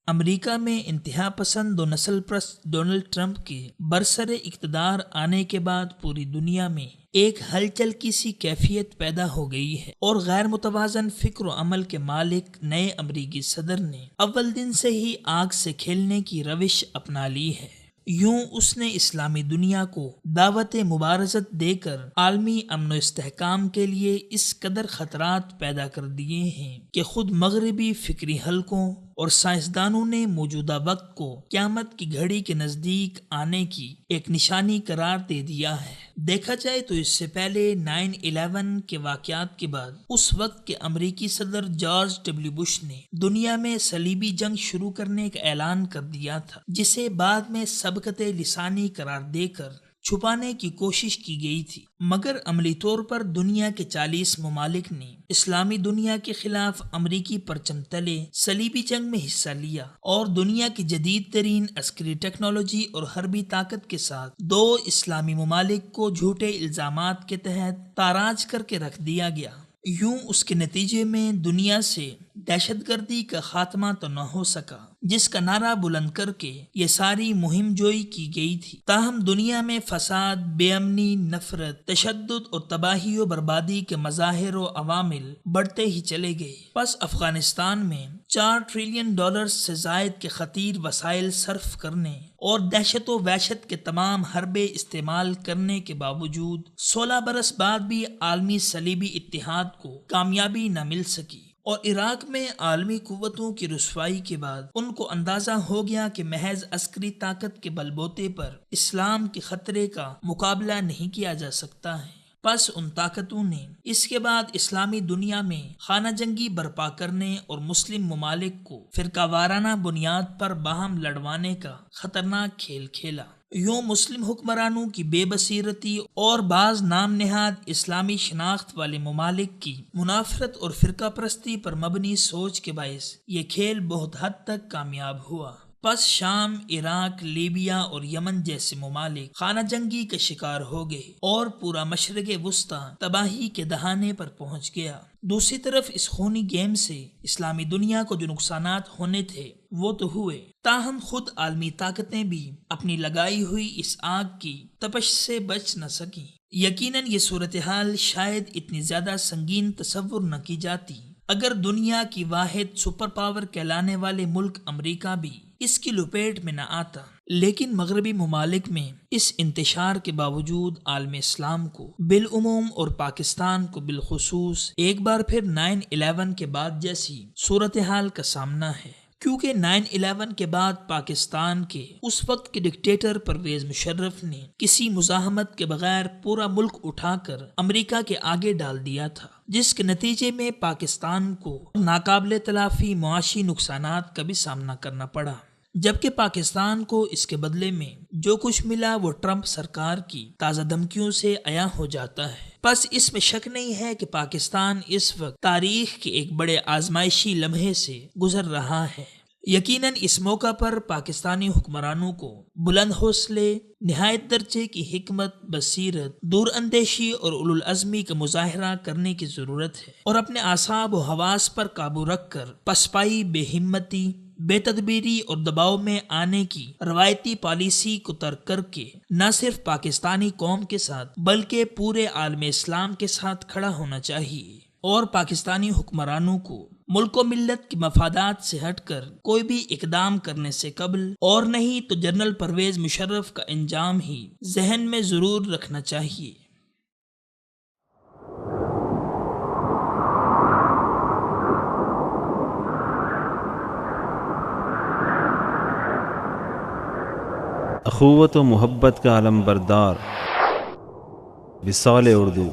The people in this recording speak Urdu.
امریکہ میں انتہا پسند و نسل پرست ڈونلڈ ٹرمپ کے برسر اقتدار آنے کے بعد پوری دنیا میں ایک ہلچل کی سی کیفیت پیدا ہو گئی ہے اور غیر متوازن فکر و عمل کے مالک نئے امریکی صدر نے اول دن سے ہی آگ سے کھیلنے کی روش اپنا لی ہے۔ یوں اس نے اسلامی دنیا کو دعوت مبارزت دے کر عالمی امن و استحکام کے لیے اس قدر خطرات پیدا کر دیے ہیں کہ خود مغربی فکری حلقوں اور سائنسدانوں نے موجودہ وقت کو قیامت کی گھڑی کے نزدیک آنے کی ایک نشانی قرار دے دیا ہے۔ دیکھا جائے تو اس سے پہلے 9/11 کے واقعات کے بعد اس وقت کے امریکی صدر جارج ڈبلیو بش نے دنیا میں صلیبی جنگ شروع کرنے کا اعلان کر دیا تھا، جسے بعد میں سبقت لسانی قرار دے کر چھپانے کی کوشش کی گئی تھی، مگر عملی طور پر دنیا کے 40 ممالک نے اسلامی دنیا کے خلاف امریکی پرچم تلے صلیبی جنگ میں حصہ لیا اور دنیا کی جدید ترین عسکری ٹیکنالوجی اور حربی طاقت کے ساتھ 2 اسلامی ممالک کو جھوٹے الزامات کے تحت تاراج کر کے رکھ دیا گیا۔ یوں اس کے نتیجے میں دنیا سے دہشت گردی کا خاتمہ تو نہ ہو سکا، جس کا نعرہ بلند کر کے یہ ساری مہم جوئی کی گئی تھی، تاہم دنیا میں فساد، بے امنی، نفرت، تشدد اور تباہی و بربادی کے مظاہر و عوامل بڑھتے ہی چلے گئے۔ پس افغانستان میں $4 ٹریلین سے زائد کے خطیر وسائل صرف کرنے اور دہشت و وحشت کے تمام حربے استعمال کرنے کے باوجود 16 برس بعد بھی عالمی صلیبی اتحاد کو کامیابی نہ مل سکی، اور عراق میں عالمی قوتوں کی رسوائی کے بعد ان کو اندازہ ہو گیا کہ محض عسکری طاقت کے بل بوتے پر اسلام کے خطرے کا مقابلہ نہیں کیا جا سکتا ہے۔ پس ان طاقتوں نے اس کے بعد اسلامی دنیا میں خانہ جنگی برپا کرنے اور مسلم ممالک کو فرقہ وارانہ بنیاد پر باہم لڑوانے کا خطرناک کھیل کھیلا۔ یوں مسلم حکمرانوں کی بے بصیرتی اور بعض نام نہاد اسلامی شناخت والے ممالک کی منافرت اور فرقہ پرستی پر مبنی سوچ کے باعث یہ کھیل بہت حد تک کامیاب ہوا۔ پس شام، عراق، لیبیا اور یمن جیسے ممالک خانہ جنگی کا شکار ہو گئے اور پورا مشرق وسطی تباہی کے دہانے پر پہنچ گیا۔ دوسری طرف اس خونی گیم سے اسلامی دنیا کو جو نقصانات ہونے تھے وہ تو ہوئے، تاہم خود عالمی طاقتیں بھی اپنی لگائی ہوئی اس آگ کی تپش سے بچ نہ سکیں۔ یقیناً یہ صورتحال شاید اتنی زیادہ سنگین تصور نہ کی جاتی اگر دنیا کی واحد سپر پاور کہلانے والے ملک امریکہ بھی اس کی لپیٹ میں نہ آتا، لیکن مغربی ممالک میں اس انتشار کے باوجود عالم اسلام کو بالعموم اور پاکستان کو بالخصوص ایک بار پھر 9/11 کے بعد جیسی صورتحال کا سامنا ہے، کیونکہ 9/11 کے بعد پاکستان کے اس وقت کے ڈکٹیٹر پرویز مشرف نے کسی مزاحمت کے بغیر پورا ملک اٹھا کر امریکہ کے آگے ڈال دیا تھا، جس کے نتیجے میں پاکستان کو ناقابل تلافی معاشی نقصانات کا بھی سامنا کرنا پڑا، جبکہ پاکستان کو اس کے بدلے میں جو کچھ ملا وہ ٹرمپ سرکار کی تازہ دھمکیوں سے عیاں ہو جاتا ہے۔ پس اس میں شک نہیں ہے کہ پاکستان اس وقت تاریخ کے ایک بڑے آزمائشی لمحے سے گزر رہا ہے۔ یقیناً اس موقع پر پاکستانی حکمرانوں کو بلند حوصلے، نہایت درجے کی حکمت، بصیرت، دور اندیشی اور اولوالعزمی کا مظاہرہ کرنے کی ضرورت ہے، اور اپنے اعصاب و حواس پر قابو رکھ کر پسپائی، بے ہمتی، بے تدبیری اور دباؤ میں آنے کی روایتی پالیسی کو ترک کر کے نہ صرف پاکستانی قوم کے ساتھ بلکہ پورے عالم اسلام کے ساتھ کھڑا ہونا چاہیے، اور پاکستانی حکمرانوں کو ملک و ملت کی مفادات سے ہٹ کر کوئی بھی اقدام کرنے سے قبل اور نہیں تو جنرل پرویز مشرف کا انجام ہی ذہن میں ضرور رکھنا چاہیے۔ اخوت و محبت کا علم بردار وصال اردو